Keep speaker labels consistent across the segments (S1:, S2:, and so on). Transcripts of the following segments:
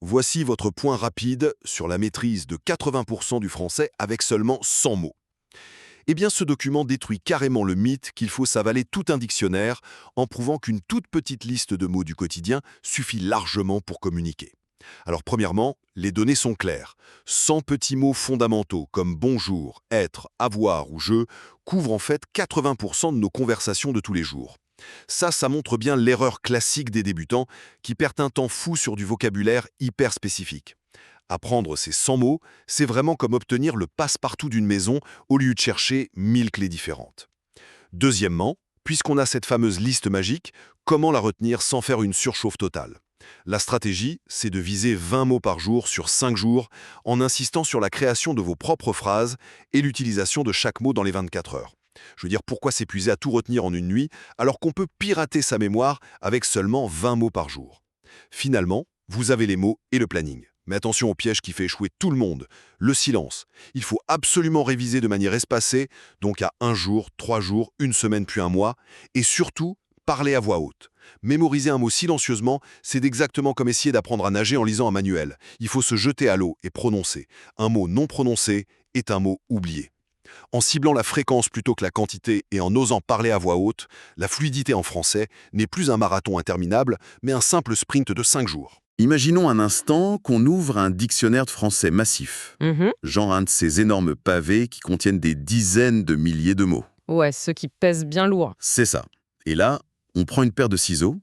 S1: Voici votre point rapide sur la maîtrise de 80% du français avec seulement 100 mots. Eh bien, ce document détruit carrément le mythe qu'il faut s'avaler tout un dictionnaire en prouvant qu'une toute petite liste de mots du quotidien suffit largement pour communiquer. Alors premièrement, les données sont claires. 100 petits mots fondamentaux comme bonjour, être, avoir ou je couvrent en fait 80% de nos conversations de tous les jours. Ça montre bien l'erreur classique des débutants qui perdent un temps fou sur du vocabulaire hyper spécifique. Apprendre ces 100 mots, c'est vraiment comme obtenir le passe-partout d'une maison au lieu de chercher 1000 clés différentes. Deuxièmement, puisqu'on a cette fameuse liste magique, comment la retenir sans faire une surchauffe totale? La stratégie, c'est de viser 20 mots par jour sur 5 jours en insistant sur la création de vos propres phrases et l'utilisation de chaque mot dans les 24 heures. Je veux dire, pourquoi s'épuiser à tout retenir en une nuit alors qu'on peut pirater sa mémoire avec seulement 20 mots par jour? Finalement, vous avez les mots et le planning. Mais attention au piège qui fait échouer tout le monde, le silence. Il faut absolument réviser de manière espacée, donc à un jour, 3 jours, une semaine puis un mois, et surtout, parler à voix haute. Mémoriser un mot silencieusement, c'est exactement comme essayer d'apprendre à nager en lisant un manuel. Il faut se jeter à l'eau et prononcer. Un mot non prononcé est un mot oublié. En ciblant la fréquence plutôt que la quantité et en osant parler à voix haute, la fluidité en français n'est plus un marathon interminable, mais un simple sprint de 5 jours.
S2: Imaginons un instant qu'on ouvre un dictionnaire de français massif,
S3: Mhm.
S2: genre un de ces énormes pavés qui contiennent des dizaines de milliers de mots.
S3: Ouais, ceux qui pèsent bien lourd.
S2: C'est ça. Et là, on prend une paire de ciseaux,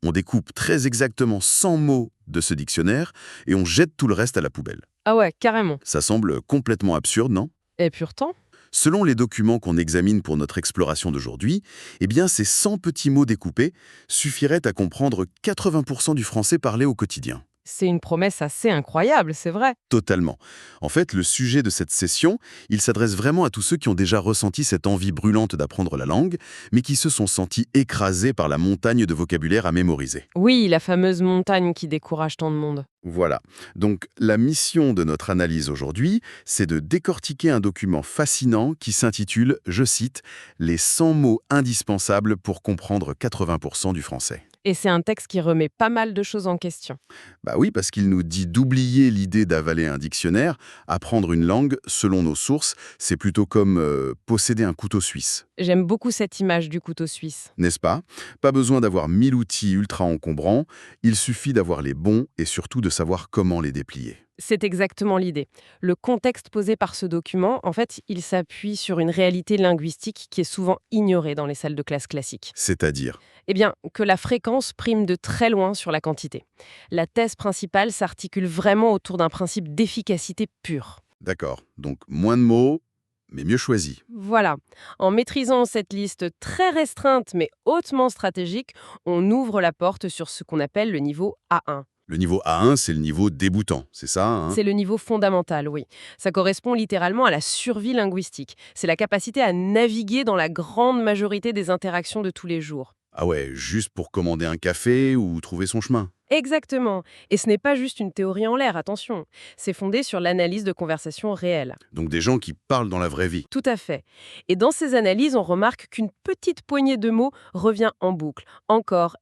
S2: on découpe très exactement 100 mots de ce dictionnaire et on jette tout le reste à la poubelle.
S3: Ah ouais, carrément.
S2: Ça semble complètement absurde, non?
S3: Et pourtant,
S2: Selon les documents qu'on examine pour notre exploration d'aujourd'hui, eh bien ces 100 petits mots découpés suffiraient à comprendre 80% du français parlé au quotidien.
S3: c'est une promesse assez incroyable, c'est vrai.
S2: Totalement. En fait, le sujet de cette session, il s'adresse vraiment à tous ceux qui ont déjà ressenti cette envie brûlante d'apprendre la langue, mais qui se sont sentis écrasés par la montagne de vocabulaire à mémoriser.
S3: Oui, la fameuse montagne qui décourage tant de monde.
S2: Voilà. Donc, la mission de notre analyse aujourd'hui, c'est de décortiquer un document fascinant qui s'intitule, je cite, « Les 100 mots indispensables pour comprendre 80% du français ».
S3: Et c'est un texte qui remet pas mal de choses en question.
S2: Bah oui, parce qu'il nous dit d'oublier l'idée d'avaler un dictionnaire. Apprendre une langue, selon nos sources, c'est plutôt comme posséder un couteau suisse.
S3: J'aime beaucoup cette image du couteau suisse.
S2: N'est-ce pas? Pas besoin d'avoir 1000 outils ultra encombrants, il suffit d'avoir les bons et surtout de savoir comment les déplier.
S3: C'est exactement l'idée. Le contexte posé par ce document, en fait, il s'appuie sur une réalité linguistique qui est souvent ignorée dans les salles de classe classiques.
S2: C'est-à-dire,
S3: Eh bien, que la fréquence prime de très loin sur la quantité. La thèse principale s'articule vraiment autour d'un principe d'efficacité pure.
S2: d'accord, donc moins de mots, mais mieux choisis.
S3: Voilà. En maîtrisant cette liste très restreinte mais hautement stratégique, on ouvre la porte sur ce qu'on appelle le niveau A1.
S2: Le niveau A1, c'est le niveau débutant, c'est ça, hein?
S3: C'est le niveau fondamental, oui. Ça correspond littéralement à la survie linguistique. C'est la capacité à naviguer dans la grande majorité des interactions de tous les jours.
S2: Ah ouais, juste pour commander un café ou trouver son chemin.
S3: Exactement. Et ce n'est pas juste une théorie en l'air, attention. C'est fondé sur l'analyse de conversations réelles.
S2: Donc des gens qui parlent dans la vraie vie.
S3: Tout à fait. Et dans ces analyses, on remarque qu'une petite poignée de mots revient en boucle, encore,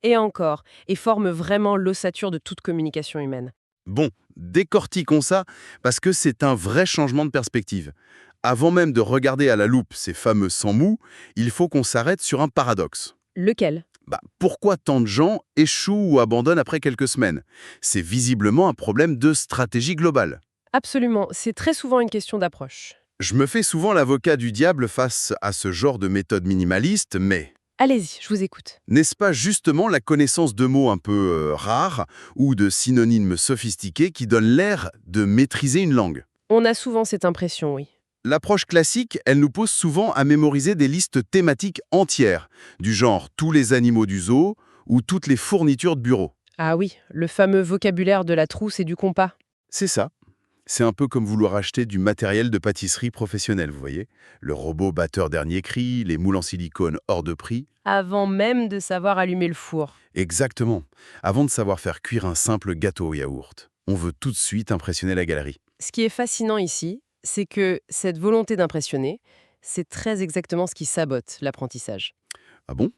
S3: et forme vraiment l'ossature de toute communication humaine.
S2: Bon, décortiquons ça parce que c'est un vrai changement de perspective. Avant même de regarder à la loupe ces fameux 100 mots, il faut qu'on s'arrête sur un paradoxe.
S3: Lequel?
S2: Pourquoi tant de gens échouent ou abandonnent après quelques semaines? C'est visiblement un problème de stratégie globale.
S3: Absolument, c'est très souvent une question d'approche.
S2: Je me fais souvent l'avocat du diable face à ce genre de méthode minimaliste, mais
S3: Allez-y, je vous écoute.
S2: n'est-ce pas justement la connaissance de mots un peu rares ou de synonymes sophistiqués qui donne l'air de maîtriser une langue?
S3: On a souvent cette impression, oui.
S2: L'approche classique, elle nous pousse souvent à mémoriser des listes thématiques entières, du genre tous les animaux du zoo ou toutes les fournitures de bureau.
S3: Ah oui, le fameux vocabulaire de la trousse et du compas.
S2: C'est ça. C'est un peu comme vouloir acheter du matériel de pâtisserie professionnel, vous voyez. Le robot batteur dernier cri, les moules en silicone hors de prix.
S3: Avant même de savoir allumer le four.
S2: Exactement. Avant de savoir faire cuire un simple gâteau au yaourt. On veut tout de suite impressionner la galerie.
S3: Ce qui est fascinant ici, c'est que cette volonté d'impressionner, c'est très exactement ce qui sabote l'apprentissage.
S2: Ah bon?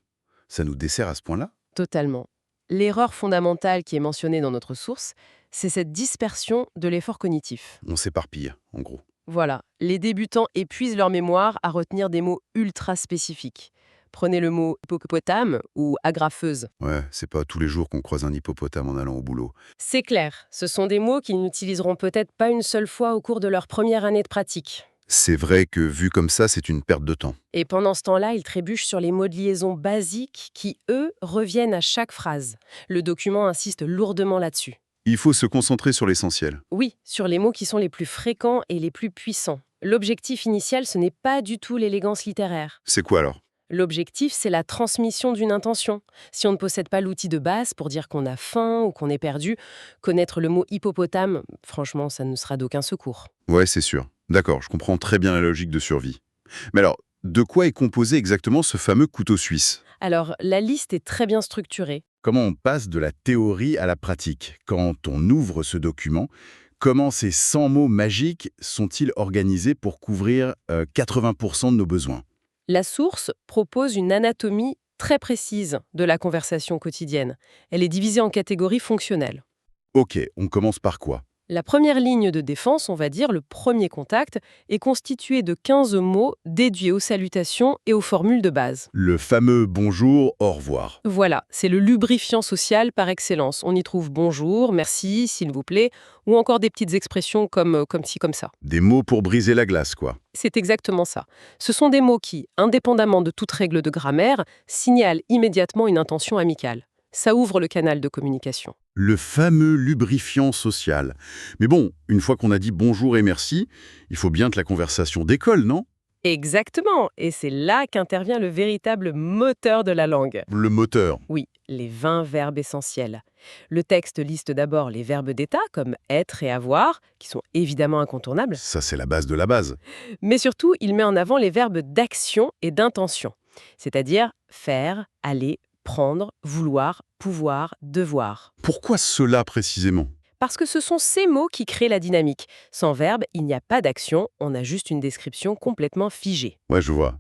S2: Ça nous dessert à ce point-là?
S3: Totalement. L'erreur fondamentale qui est mentionnée dans notre source, c'est cette dispersion de l'effort cognitif.
S2: On s'éparpille, en gros.
S3: Voilà, les débutants épuisent leur mémoire à retenir des mots ultra spécifiques. Prenez le mot hippopotame ou agrafeuse.
S2: Ouais, c'est pas tous les jours qu'on croise un hippopotame en allant au boulot.
S3: C'est clair, ce sont des mots qu'ils n'utiliseront peut-être pas une seule fois au cours de leur première année de pratique.
S2: C'est vrai que vu comme ça, c'est une perte de temps.
S3: Et pendant ce temps-là, ils trébuchent sur les mots de liaison basiques qui, eux, reviennent à chaque phrase. Le document insiste lourdement là-dessus.
S2: Il faut se concentrer sur l'essentiel.
S3: Oui, sur les mots qui sont les plus fréquents et les plus puissants. L'objectif initial, ce n'est pas du tout l'élégance littéraire.
S2: C'est quoi alors?
S3: L'objectif, c'est la transmission d'une intention. Si on ne possède pas l'outil de base pour dire qu'on a faim ou qu'on est perdu, connaître le mot hippopotame, franchement, ça ne sera d'aucun secours.
S2: Ouais, c'est sûr. D'accord, je comprends très bien la logique de survie. Mais alors, de quoi est composé exactement ce fameux couteau suisse?
S3: Alors, la liste est très bien structurée.
S2: Comment on passe de la théorie à la pratique? Quand on ouvre ce document, comment ces 100 mots magiques sont-ils organisés pour couvrir 80% de nos besoins?
S3: La source propose une anatomie très précise de la conversation quotidienne. Elle est divisée en catégories fonctionnelles.
S2: Ok, on commence par quoi?
S3: La première ligne de défense, on va dire le premier contact, est constituée de 15 mots déduits aux salutations et aux formules de base.
S2: Le fameux bonjour, au revoir.
S3: Voilà, c'est le lubrifiant social par excellence. On y trouve bonjour, merci, s'il vous plaît, ou encore des petites expressions comme ci, comme ça.
S2: Des mots pour briser la glace, quoi.
S3: C'est exactement ça. Ce sont des mots qui, indépendamment de toute règle de grammaire, signalent immédiatement une intention amicale. Ça ouvre le canal de communication.
S2: Le fameux lubrifiant social. Mais bon, une fois qu'on a dit bonjour et merci, il faut bien que la conversation décolle, non?
S3: Exactement, et c'est là qu'intervient le véritable moteur de la langue.
S2: Le moteur.
S3: Oui, les 20 verbes essentiels. Le texte liste d'abord les verbes d'état, comme être et avoir, qui sont évidemment incontournables,
S2: Ça, c'est la base de la base.
S3: mais surtout, il met en avant les verbes d'action et d'intention, c'est-à-dire faire, aller, prendre, vouloir, pouvoir, devoir.
S2: Pourquoi cela précisément?
S3: Parce que ce sont ces mots qui créent la dynamique. Sans verbe, il n'y a pas d'action, on a juste une description complètement figée.
S2: Ouais, je vois.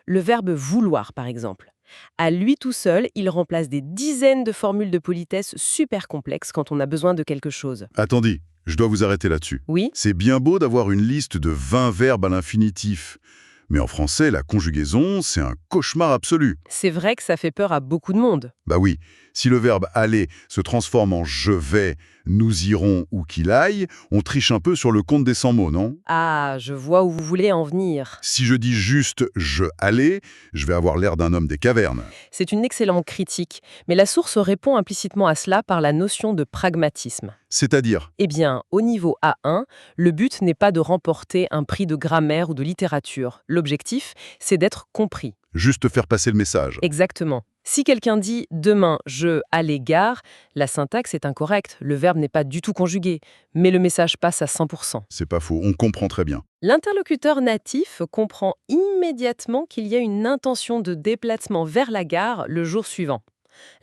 S3: Le verbe vouloir, par exemple. À lui tout seul, il remplace des dizaines de formules de politesse super complexes quand on a besoin de quelque chose.
S2: Attendez, je dois vous arrêter là-dessus.
S3: Oui,
S2: C'est bien beau d'avoir une liste de 20 verbes à l'infinitif. Mais en français, la conjugaison, c'est un cauchemar absolu.
S3: c'est vrai que ça fait peur à beaucoup de monde.
S2: Bah oui, si le verbe aller se transforme en je vais, nous irons ou qu'il aille, on triche un peu sur le compte des 100 mots, non?
S3: Ah, je vois où vous voulez en venir.
S2: Si je dis juste je allais, je vais avoir l'air d'un homme des cavernes.
S3: C'est une excellente critique, mais la source répond implicitement à cela par la notion de pragmatisme.
S2: C'est-à-dire,
S3: Eh bien, au niveau A1, le but n'est pas de remporter un prix de grammaire ou de littérature. L'objectif, c'est d'être compris.
S2: juste faire passer le message.
S3: Exactement. Si quelqu'un dit « demain, je allais gare », la syntaxe est incorrecte, le verbe n'est pas du tout conjugué, mais le message passe à 100%.
S2: C'est pas faux, on comprend très bien.
S3: L'interlocuteur natif comprend immédiatement qu'il y a une intention de déplacement vers la gare le jour suivant.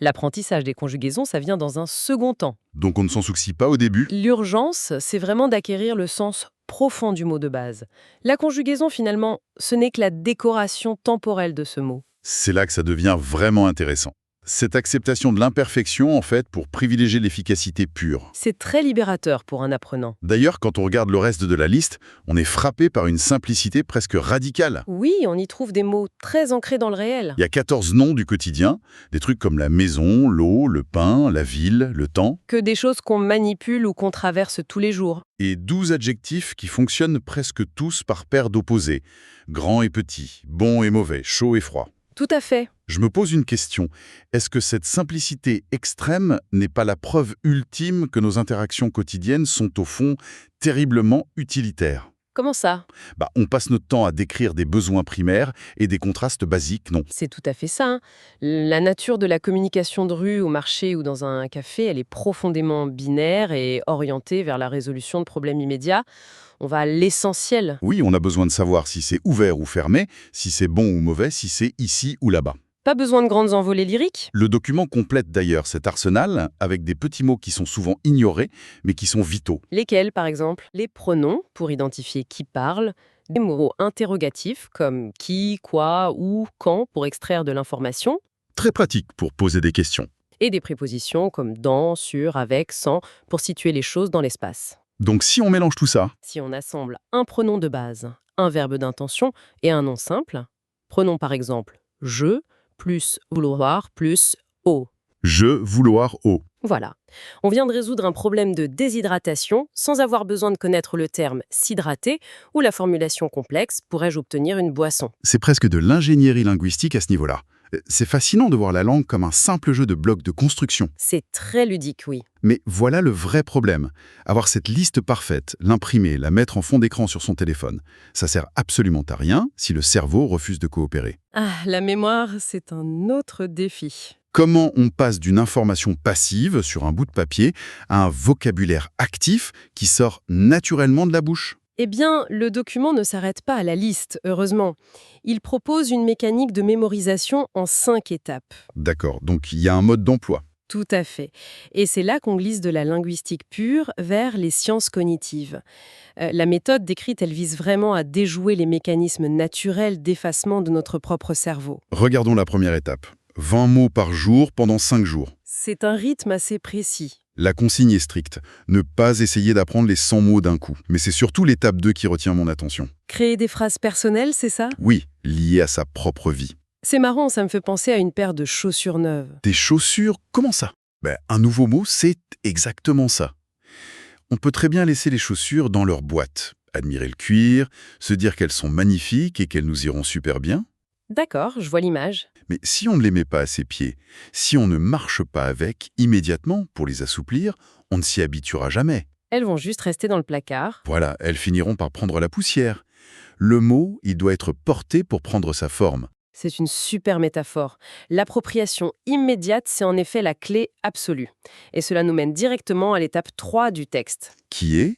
S3: L'apprentissage des conjugaisons, ça vient dans un second temps.
S2: Donc on ne s'en soucie pas au début.
S3: L'urgence, c'est vraiment d'acquérir le sens profond du mot de base. La conjugaison, finalement, ce n'est que la décoration temporelle de ce mot.
S2: C'est là que ça devient vraiment intéressant. Cette acceptation de l'imperfection, en fait, pour privilégier l'efficacité pure.
S3: C'est très libérateur pour un apprenant.
S2: D'ailleurs, quand on regarde le reste de la liste, on est frappé par une simplicité presque radicale.
S3: Oui, on y trouve des mots très ancrés dans le réel.
S2: Il y a 14 noms du quotidien, des trucs comme la maison, l'eau, le pain, la ville, le temps,
S3: Que des choses qu'on manipule ou qu'on traverse tous les jours.
S2: et 12 adjectifs qui fonctionnent presque tous par paire d'opposés. Grand et petit, bon et mauvais, chaud et froid.
S3: Tout à fait.
S2: Je me pose une question. Est-ce que cette simplicité extrême n'est pas la preuve ultime que nos interactions quotidiennes sont au fond terriblement utilitaires?
S3: Comment ça?
S2: On passe notre temps à décrire des besoins primaires et des contrastes basiques, non?
S3: C'est tout à fait ça, hein. La nature de la communication de rue, au marché ou dans un café, elle est profondément binaire et orientée vers la résolution de problèmes immédiats. On va à l'essentiel.
S2: Oui, on a besoin de savoir si c'est ouvert ou fermé, si c'est bon ou mauvais, si c'est ici ou là-bas.
S3: Pas besoin de grandes envolées lyriques.
S2: Le document complète d'ailleurs cet arsenal avec des petits mots qui sont souvent ignorés, mais qui sont vitaux.
S3: Lesquels, par exemple? Les pronoms, pour identifier qui parle. Des mots interrogatifs, comme qui, quoi, où, quand, pour extraire de l'information.
S2: Très pratique pour poser des questions.
S3: Et des prépositions comme dans, sur, avec, sans, pour situer les choses dans l'espace.
S2: Donc si on mélange tout ça,
S3: Si on assemble un pronom de base, un verbe d'intention et un nom simple, prenons par exemple je plus vouloir plus au.
S2: je, vouloir, au.
S3: Voilà. On vient de résoudre un problème de déshydratation sans avoir besoin de connaître le terme s'hydrater ou la formulation complexe pourrais-je obtenir une boisson.
S2: C'est presque de l'ingénierie linguistique à ce niveau-là. C'est fascinant de voir la langue comme un simple jeu de blocs de construction.
S3: C'est très ludique, oui.
S2: Mais voilà le vrai problème. Avoir cette liste parfaite, l'imprimer, la mettre en fond d'écran sur son téléphone, ça sert absolument à rien si le cerveau refuse de coopérer.
S3: Ah, la mémoire, c'est un autre défi.
S2: Comment on passe d'une information passive sur un bout de papier à un vocabulaire actif qui sort naturellement de la bouche?
S3: Eh bien, le document ne s'arrête pas à la liste, heureusement. Il propose une mécanique de mémorisation en 5 étapes.
S2: D'accord, donc il y a un mode d'emploi.
S3: Tout à fait. Et c'est là qu'on glisse de la linguistique pure vers les sciences cognitives. La méthode décrite, elle vise vraiment à déjouer les mécanismes naturels d'effacement de notre propre cerveau.
S2: Regardons la première étape. 20 mots par jour pendant 5 jours.
S3: C'est un rythme assez précis.
S2: La consigne est stricte. Ne pas essayer d'apprendre les 100 mots d'un coup. Mais c'est surtout l'étape 2 qui retient mon attention.
S3: Créer des phrases personnelles, c'est ça?
S2: Oui, liées à sa propre vie.
S3: C'est marrant, ça me fait penser à une paire de chaussures neuves.
S2: Des chaussures, comment ça? Un nouveau mot, c'est exactement ça. On peut très bien laisser les chaussures dans leur boîte, admirer le cuir, se dire qu'elles sont magnifiques et qu'elles nous iront super bien.
S3: D'accord, je vois l'image.
S2: Mais si on ne les met pas à ses pieds, si on ne marche pas avec immédiatement pour les assouplir, on ne s'y habituera jamais.
S3: Elles vont juste rester dans le placard.
S2: Voilà, elles finiront par prendre la poussière. Le mot, il doit être porté pour prendre sa forme.
S3: C'est une super métaphore. L'appropriation immédiate, c'est en effet la clé absolue. Et cela nous mène directement à l'étape 3 du texte.
S2: Qui est?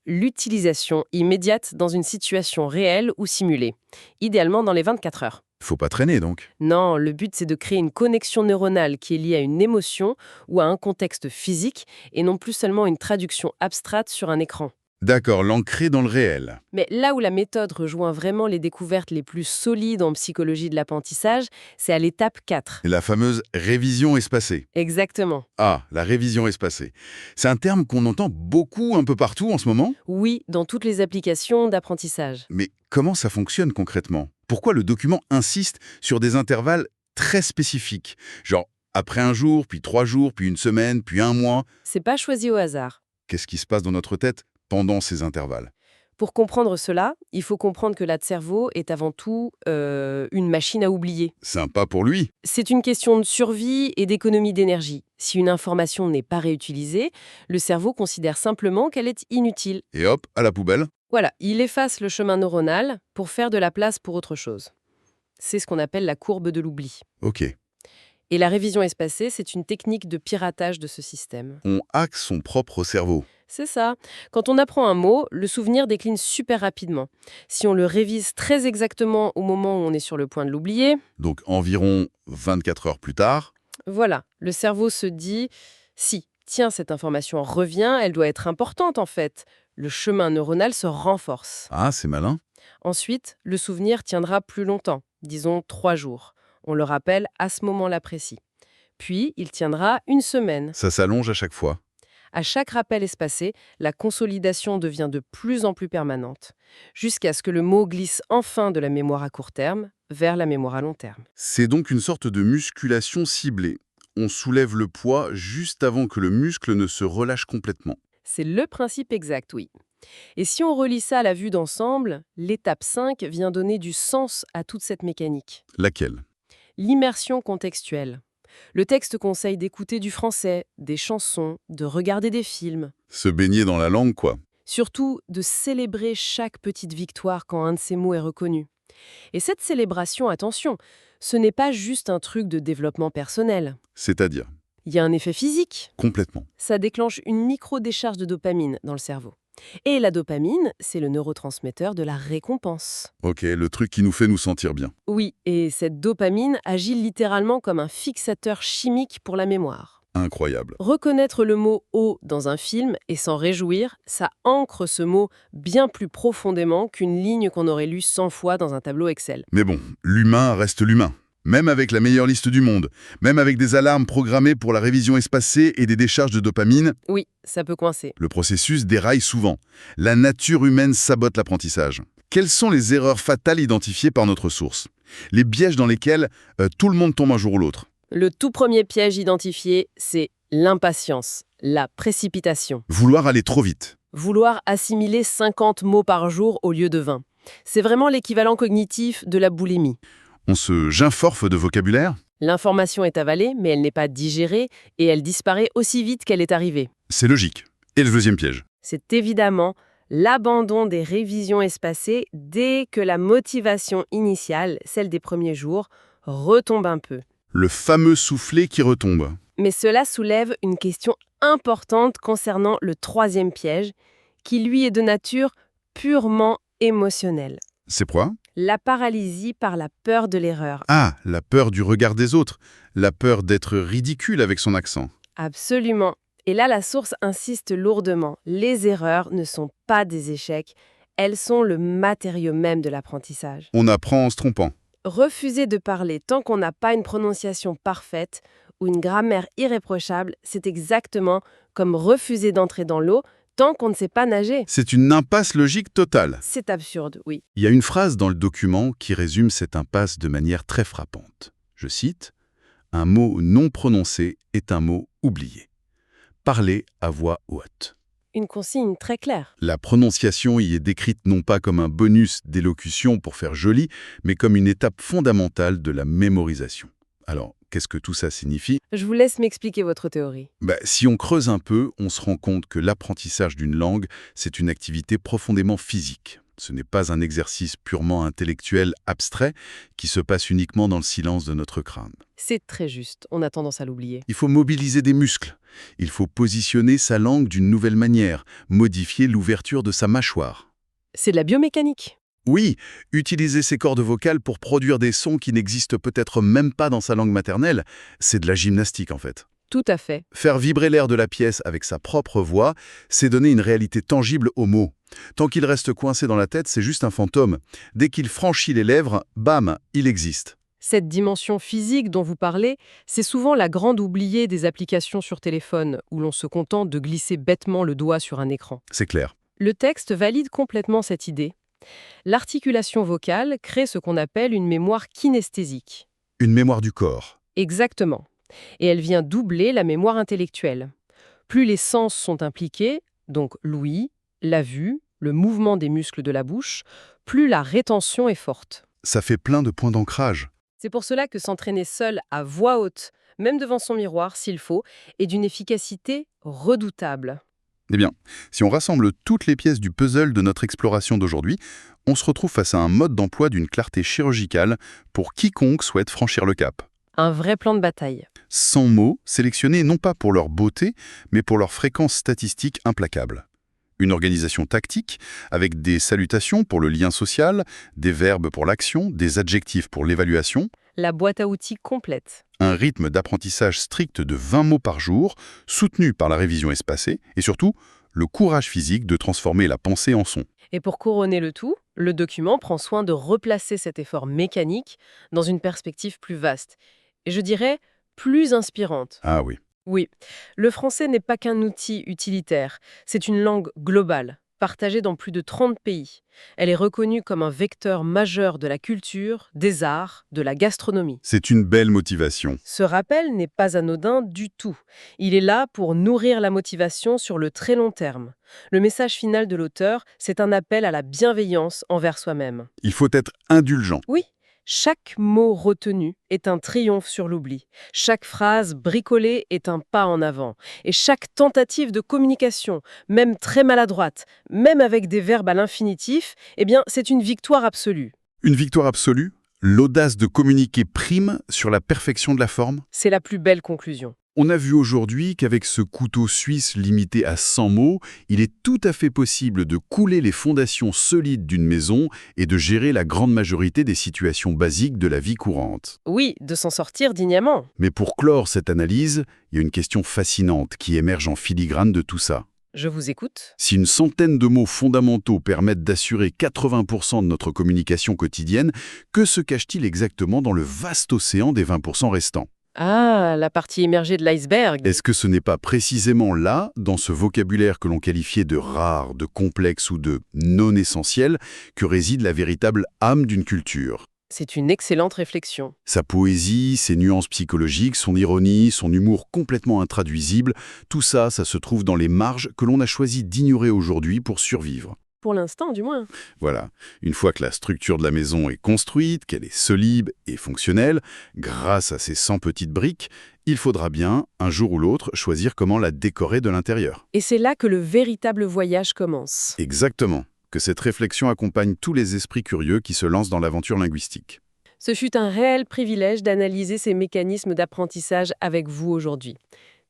S3: L'utilisation immédiate dans une situation réelle ou simulée. Idéalement dans les 24 heures.
S2: Faut pas traîner donc.
S3: Non, le but c'est de créer une connexion neuronale qui est liée à une émotion ou à un contexte physique et non plus seulement une traduction abstraite sur un écran.
S2: D'accord, l'ancrer dans le réel.
S3: Mais là où la méthode rejoint vraiment les découvertes les plus solides en psychologie de l'apprentissage, c'est à l'étape 4.
S2: La fameuse révision espacée.
S3: Exactement.
S2: Ah, la révision espacée. C'est un terme qu'on entend beaucoup un peu partout en ce moment.
S3: Oui, dans toutes les applications d'apprentissage.
S2: Mais comment ça fonctionne concrètement? Pourquoi le document insiste sur des intervalles très spécifiques? Genre, après un jour, puis 3 jours, puis une semaine, puis un mois.
S3: C'est pas choisi au hasard.
S2: Qu'est-ce qui se passe dans notre tête pendant ces intervalles?
S3: Pour comprendre cela, il faut comprendre que notre cerveau est avant tout une machine à oublier.
S2: Sympa pour lui.
S3: C'est une question de survie et d'économie d'énergie. Si une information n'est pas réutilisée, le cerveau considère simplement qu'elle est inutile.
S2: Et hop, à la poubelle.
S3: Voilà, il efface le chemin neuronal pour faire de la place pour autre chose. C'est ce qu'on appelle la courbe de l'oubli.
S2: Ok.
S3: Et la révision espacée, c'est une technique de piratage de ce système.
S2: On hack son propre cerveau.
S3: C'est ça. Quand on apprend un mot, le souvenir décline super rapidement. Si on le révise très exactement au moment où on est sur le point de l'oublier,
S2: Donc environ 24 heures plus tard.
S3: voilà, le cerveau se dit « Si, tiens, cette information revient, elle doit être importante en fait ». Le chemin neuronal se renforce.
S2: Ah, c'est malin.
S3: Ensuite, le souvenir tiendra plus longtemps, disons 3 jours. On le rappelle à ce moment-là précis. Puis, il tiendra une semaine.
S2: Ça s'allonge à chaque fois.
S3: À chaque rappel espacé, la consolidation devient de plus en plus permanente, jusqu'à ce que le mot glisse enfin de la mémoire à court terme vers la mémoire à long terme.
S2: C'est donc une sorte de musculation ciblée. On soulève le poids juste avant que le muscle ne se relâche complètement.
S3: C'est le principe exact, oui. Et si on relie ça à la vue d'ensemble, l'étape 5 vient donner du sens à toute cette mécanique.
S2: Laquelle?
S3: L'immersion contextuelle. Le texte conseille d'écouter du français, des chansons, de regarder des films.
S2: Se baigner dans la langue, quoi.
S3: Surtout, de célébrer chaque petite victoire quand un de ces mots est reconnu. Et cette célébration, attention, ce n'est pas juste un truc de développement personnel.
S2: C'est-à-dire?
S3: Il y a un effet physique.
S2: Complètement.
S3: Ça déclenche une micro-décharge de dopamine dans le cerveau. Et la dopamine, c'est le neurotransmetteur de la récompense.
S2: Ok, le truc qui nous fait nous sentir bien.
S3: Oui, et cette dopamine agit littéralement comme un fixateur chimique pour la mémoire.
S2: Incroyable.
S3: Reconnaître le mot « eau » dans un film et s'en réjouir, ça ancre ce mot bien plus profondément qu'une ligne qu'on aurait lue 100 fois dans un tableau Excel.
S2: Mais bon, l'humain reste l'humain. Même avec la meilleure liste du monde, même avec des alarmes programmées pour la révision espacée et des décharges de dopamine,
S3: Oui, ça peut coincer.
S2: le processus déraille souvent. La nature humaine sabote l'apprentissage. Quelles sont les erreurs fatales identifiées par notre source? Les pièges dans lesquels tout le monde tombe un jour ou l'autre?
S3: Le tout premier piège identifié, c'est l'impatience, la précipitation.
S2: Vouloir aller trop vite.
S3: Vouloir assimiler 50 mots par jour au lieu de 20. C'est vraiment l'équivalent cognitif de la boulimie.
S2: On se ginforfe de vocabulaire?
S3: L'information est avalée, mais elle n'est pas digérée et elle disparaît aussi vite qu'elle est arrivée.
S2: C'est logique. Et le deuxième piège?
S3: C'est évidemment l'abandon des révisions espacées dès que la motivation initiale, celle des premiers jours, retombe un peu.
S2: Le fameux soufflet qui retombe.
S3: Mais cela soulève une question importante concernant le troisième piège, qui lui est de nature purement émotionnelle.
S2: C'est quoi?
S3: La paralysie par la peur de l'erreur.
S2: Ah, la peur du regard des autres. La peur d'être ridicule avec son accent.
S3: Absolument. Et là, la source insiste lourdement. Les erreurs ne sont pas des échecs, elles sont le matériau même de l'apprentissage.
S2: On apprend en se trompant.
S3: Refuser de parler tant qu'on n'a pas une prononciation parfaite ou une grammaire irréprochable, c'est exactement comme refuser d'entrer dans l'eau tant qu'on ne sait pas nager.
S2: C'est une impasse logique totale.
S3: C'est absurde, oui.
S2: Il y a une phrase dans le document qui résume cette impasse de manière très frappante. Je cite, « Un mot non prononcé est un mot oublié. Parler à voix haute. »
S3: Une consigne très claire.
S2: La prononciation y est décrite non pas comme un bonus d'élocution pour faire joli, mais comme une étape fondamentale de la mémorisation. Alors, qu'est-ce que tout ça signifie?
S3: Je vous laisse m'expliquer votre théorie.
S2: Si on creuse un peu, on se rend compte que l'apprentissage d'une langue, c'est une activité profondément physique. Ce n'est pas un exercice purement intellectuel abstrait qui se passe uniquement dans le silence de notre crâne.
S3: C'est très juste, on a tendance à l'oublier.
S2: Il faut mobiliser des muscles. Il faut positionner sa langue d'une nouvelle manière, modifier l'ouverture de sa mâchoire.
S3: C'est de la biomécanique.
S2: Oui, utiliser ses cordes vocales pour produire des sons qui n'existent peut-être même pas dans sa langue maternelle, c'est de la gymnastique en fait.
S3: Tout à fait.
S2: Faire vibrer l'air de la pièce avec sa propre voix, c'est donner une réalité tangible aux mots. Tant qu'il reste coincé dans la tête, c'est juste un fantôme. Dès qu'il franchit les lèvres, bam, il existe.
S3: Cette dimension physique dont vous parlez, c'est souvent la grande oubliée des applications sur téléphone, où l'on se contente de glisser bêtement le doigt sur un écran.
S2: C'est clair.
S3: Le texte valide complètement cette idée. L'articulation vocale crée ce qu'on appelle une mémoire kinesthésique.
S2: Une mémoire du corps.
S3: Exactement. Et elle vient doubler la mémoire intellectuelle. Plus les sens sont impliqués, donc l'ouïe, la vue, le mouvement des muscles de la bouche, plus la rétention est forte.
S2: Ça fait plein de points d'ancrage.
S3: C'est pour cela que s'entraîner seul à voix haute, même devant son miroir s'il faut, est d'une efficacité redoutable.
S2: Eh bien, si on rassemble toutes les pièces du puzzle de notre exploration d'aujourd'hui, on se retrouve face à un mode d'emploi d'une clarté chirurgicale pour quiconque souhaite franchir le cap.
S3: Un vrai plan de bataille.
S2: 100 mots sélectionnés non pas pour leur beauté, mais pour leur fréquence statistique implacable. Une organisation tactique, avec des salutations pour le lien social, des verbes pour l'action, des adjectifs pour l'évaluation,
S3: La boîte à outils complète.
S2: un rythme d'apprentissage strict de 20 mots par jour, soutenu par la révision espacée, et surtout, le courage physique de transformer la pensée en son.
S3: Et pour couronner le tout, le document prend soin de replacer cet effort mécanique dans une perspective plus vaste. Et je dirais plus inspirante.
S2: Ah oui.
S3: Oui, le français n'est pas qu'un outil utilitaire, c'est une langue globale, partagée dans plus de 30 pays. Elle est reconnue comme un vecteur majeur de la culture, des arts, de la gastronomie.
S2: C'est une belle motivation.
S3: Ce rappel n'est pas anodin du tout. Il est là pour nourrir la motivation sur le très long terme. Le message final de l'auteur, c'est un appel à la bienveillance envers soi-même.
S2: Il faut être indulgent.
S3: Oui, chaque mot retenu est un triomphe sur l'oubli. Chaque phrase bricolée est un pas en avant. Et chaque tentative de communication, même très maladroite, même avec des verbes à l'infinitif, eh bien, c'est une victoire absolue.
S2: Une victoire absolue, l'audace de communiquer prime sur la perfection de la forme.
S3: C'est la plus belle conclusion.
S2: On a vu aujourd'hui qu'avec ce couteau suisse limité à 100 mots, il est tout à fait possible de couler les fondations solides d'une maison et de gérer la grande majorité des situations basiques de la vie courante.
S3: Oui, de s'en sortir dignement.
S2: Mais pour clore cette analyse, il y a une question fascinante qui émerge en filigrane de tout ça.
S3: Je vous écoute.
S2: Si une centaine de mots fondamentaux permettent d'assurer 80% de notre communication quotidienne, que se cache-t-il exactement dans le vaste océan des 20% restants?
S3: Ah, la partie émergée de l'iceberg.
S2: Est-ce que ce n'est pas précisément là, dans ce vocabulaire que l'on qualifiait de rare, de complexe ou de non essentiel, que réside la véritable âme d'une culture?
S3: C'est une excellente réflexion.
S2: Sa poésie, ses nuances psychologiques, son ironie, son humour complètement intraduisible, tout ça, ça se trouve dans les marges que l'on a choisi d'ignorer aujourd'hui pour survivre.
S3: Pour l'instant, du moins.
S2: Voilà, une fois que la structure de la maison est construite, qu'elle est solide et fonctionnelle, grâce à ces 100 petites briques, il faudra bien, un jour ou l'autre, choisir comment la décorer de l'intérieur.
S3: Et c'est là que le véritable voyage commence.
S2: Exactement, que cette réflexion accompagne tous les esprits curieux qui se lancent dans l'aventure linguistique.
S3: Ce fut un réel privilège d'analyser ces mécanismes d'apprentissage avec vous aujourd'hui.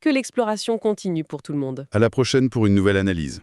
S3: Que l'exploration continue pour tout le monde.
S2: À la prochaine pour une nouvelle analyse.